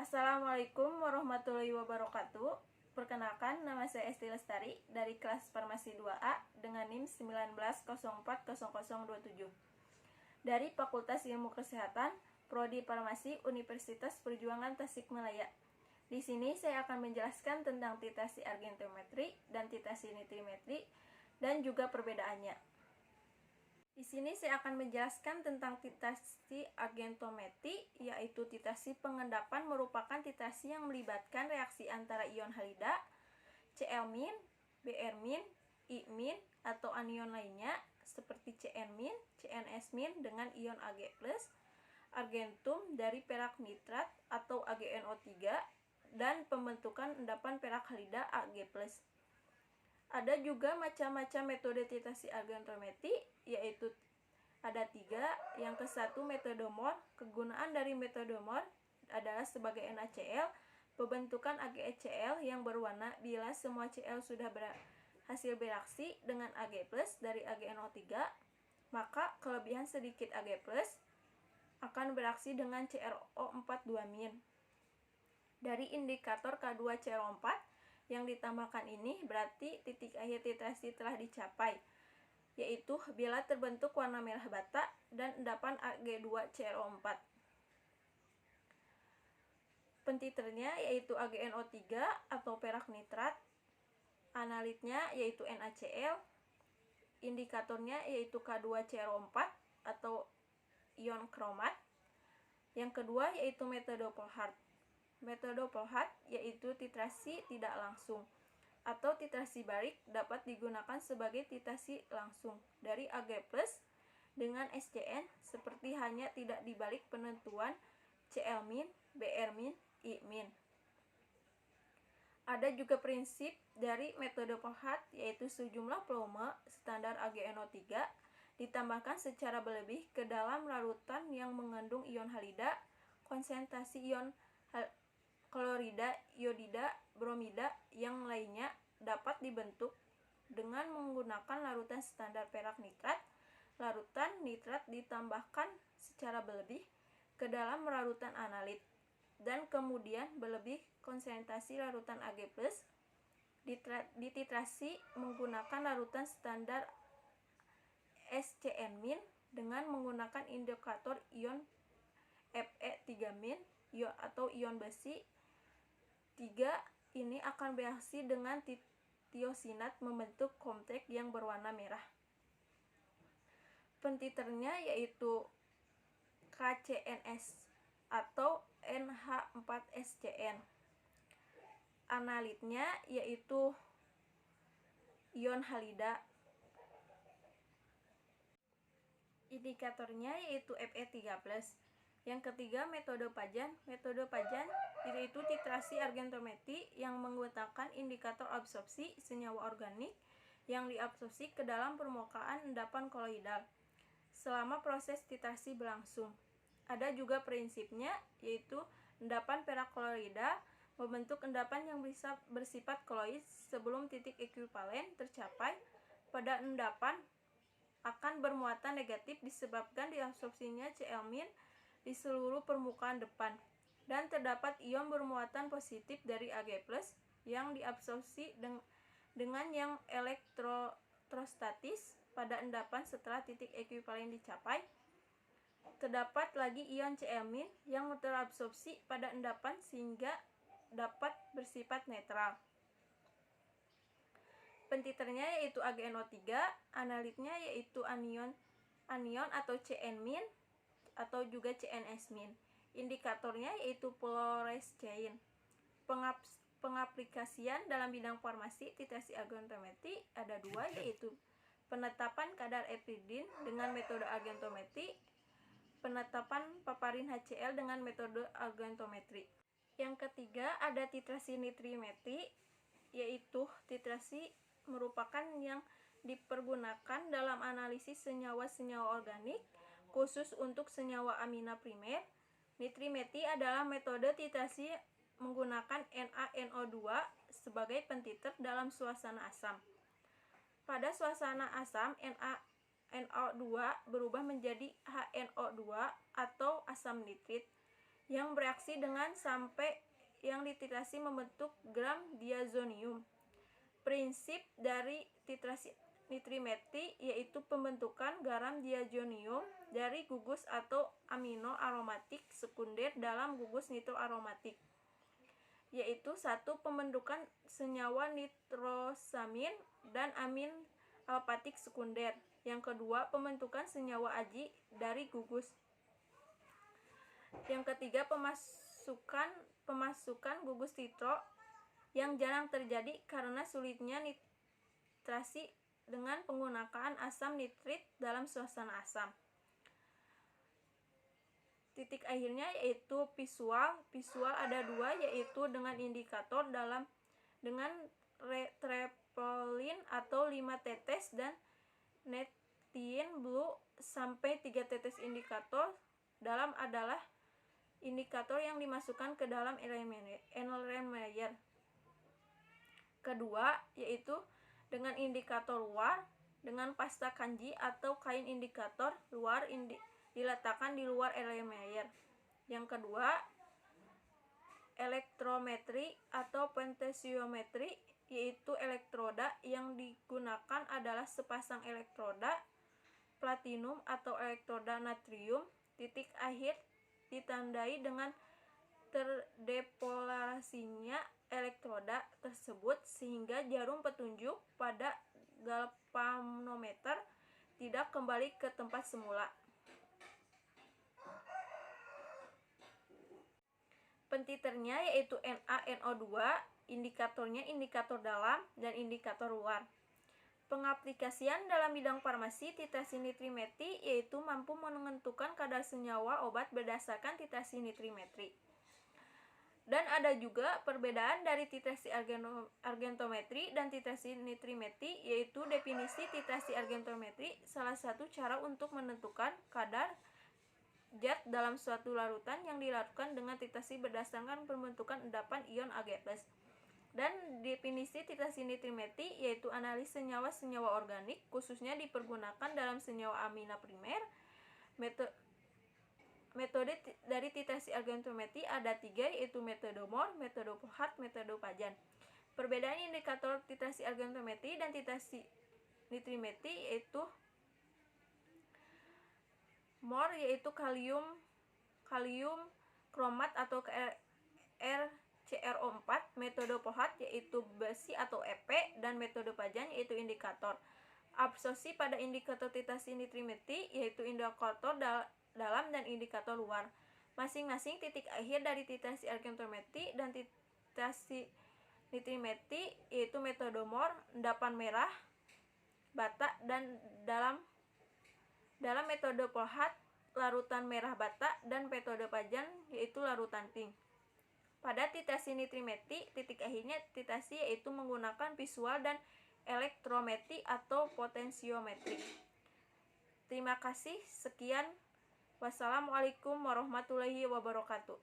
Assalamualaikum warahmatullahi wabarakatuh. Perkenalkan, nama saya Esti Lestari dari kelas Farmasi 2A dengan NIM 19040027 dari Fakultas Ilmu Kesehatan, Prodi Farmasi Universitas Perjuangan Tasikmalaya. Di sini saya akan menjelaskan tentang titrasi argentometri dan titrasi nitrimetri dan juga perbedaannya. Di sini saya akan menjelaskan tentang titrasi argentometri, yaitu titrasi pengendapan merupakan titrasi yang melibatkan reaksi antara ion halida, Cl-, Br-, I- atau anion lainnya seperti Cn-, CnS- dengan ion Ag+, argentum dari perak nitrat atau AgNO3 dan pembentukan endapan perak halida Ag+. Ada juga macam-macam metode titrasi argentometri, yaitu ada 3. Yang ke-1 metode Mohr. Kegunaan dari metode Mohr adalah sebagai NaCl, pembentukan AgCl yang berwarna bila semua Cl sudah berhasil bereaksi dengan Ag+ dari AgNO3, maka kelebihan sedikit Ag+ akan bereaksi dengan CrO42-. Dari indikator K2CrO4 yang ditambahkan ini berarti titik akhir titrasi telah dicapai, yaitu bila terbentuk warna merah bata dan endapan Ag2CrO4. Pentiternya yaitu AgNO3 atau perak nitrat, analitnya yaitu NaCl, indikatornya yaitu K2CrO4 atau ion kromat. Yang kedua yaitu metode Volhard. Metode Volhard yaitu titrasi tidak langsung atau titrasi balik, dapat digunakan sebagai titrasi langsung dari Ag+ dengan SCN seperti hanya tidak dibalik penentuan Cl-, Br-, I-. Ada juga prinsip dari metode Volhard, yaitu sejumlah volume standar AgNO3 ditambahkan secara berlebih ke dalam larutan yang mengandung ion halida, konsentrasi ion klorida, iodida, bromida yang lainnya dapat dibentuk dengan menggunakan larutan standar perak nitrat. Larutan nitrat ditambahkan secara berlebih ke dalam larutan analit dan kemudian berlebih konsentrasi larutan Ag+ dititrasi menggunakan larutan standar SCN- dengan menggunakan indikator ion Fe3- atau ion besi 3 ini akan bereaksi dengan tiosinat membentuk kompleks yang berwarna merah. Pentiternya yaitu KCNS atau NH4SCN. Analitnya yaitu ion halida. Indikatornya yaitu Fe3+. Yang ketiga metode Pajan. Metode Pajan yaitu titrasi argentometri yang menggunakan indikator absorpsi senyawa organik yang diabsorpsi ke dalam permukaan endapan koloidal selama proses titrasi berlangsung. Ada juga prinsipnya, yaitu endapan perak koloida membentuk endapan yang bisa bersifat koloid sebelum titik ekuivalen tercapai. Pada endapan akan bermuatan negatif disebabkan diabsorpsinya Cl- di seluruh permukaan depan, dan terdapat ion bermuatan positif dari Ag+ yang diabsorpsi dengan yang elektrostatis pada endapan setelah titik ekuivalen dicapai. Terdapat lagi ion Cl- yang terabsorpsi pada endapan sehingga dapat bersifat netral. Pentiternya yaitu AgNO3, analitnya yaitu anion atau Cn- atau juga CnS-. Indikatornya yaitu fluorescein. Pengaplikasian dalam bidang farmasi titrasi argentometri ada 2, yaitu penetapan kadar epidin dengan metode argentometri, penetapan paparin HCl dengan metode argentometri. Yang ketiga ada titrasi nitrimetri, yaitu titrasi merupakan yang dipergunakan dalam analisis senyawa-senyawa organik khusus untuk senyawa amina primer. Nitrimetri adalah metode titrasi menggunakan NaNO2 sebagai pentiter dalam suasana asam. Pada suasana asam, NaNO2 berubah menjadi HNO2 atau asam nitrit yang bereaksi dengan sampai yang dititasi membentuk gram diazonium. Prinsip dari titrasi nitrimetri yaitu pembentukan garam diazonium dari gugus atau amino aromatik sekunder dalam gugus nitroaromatik, yaitu satu, pembentukan senyawa nitrosamin dan amin alfatik sekunder. Yang kedua, pembentukan senyawa aji dari gugus. Yang ketiga, pemasukan gugus nitro yang jarang terjadi karena sulitnya nitrasi dengan penggunaan asam nitrit dalam suasana asam. Titik akhirnya yaitu visual. Visual ada dua, yaitu dengan indikator dengan trepolin atau 5 tetes dan netin blue sampai 3 tetes. Indikator dalam adalah indikator yang dimasukkan ke dalam Erlenmeyer. Kedua yaitu dengan indikator luar dengan pasta kanji atau kain indikator luar diletakkan di luar Erlenmeyer. Yang kedua, elektrometri atau potensiometri, yaitu elektroda yang digunakan adalah sepasang elektroda platinum atau elektroda natrium. Titik akhir ditandai dengan terdepolarasinya elektroda tersebut sehingga jarum petunjuk pada galvanometer tidak kembali ke tempat semula. Pentiternya yaitu NaNO2, indikatornya indikator dalam dan indikator luar. Pengaplikasian dalam bidang farmasi titrasi nitrimetri yaitu mampu menentukan kadar senyawa obat berdasarkan titrasi nitrimetri. Dan ada juga perbedaan dari titrasi argentometri dan titrasi nitrimetri, yaitu definisi titrasi argentometri salah satu cara untuk menentukan kadar zat dalam suatu larutan yang dilakukan dengan titrasi berdasarkan pembentukan endapan ion Ag+. Dan definisi titrasi nitrimetri yaitu analisis senyawa-senyawa organik khususnya dipergunakan dalam senyawa amina primer. Metode dari titrasi argentometri ada 3, yaitu metode Mohr, metode Pohlad, metode Pajan. Perbedaan indikator titrasi argentometri dan titrasi nitrimetri yaitu Mohr yaitu kalium kromat atau CrO4, metode Pohlad yaitu besi atau Ep, dan metode Pajan yaitu indikator. Absorpsi pada indikator titrasi nitrimetri yaitu indikator dalam dan indikator luar. Masing-masing titik akhir dari titrasi argentometri dan titrasi nitrimetri yaitu metode Mohr, endapan merah bata, dan dalam metode Pohlad larutan merah bata, dan metode Pajan yaitu larutan pink. Pada titrasi nitrimetri, titik akhirnya titrasi yaitu menggunakan visual dan elektrometri atau potensiometri. Terima kasih, sekian. Wassalamualaikum warahmatullahi wabarakatuh.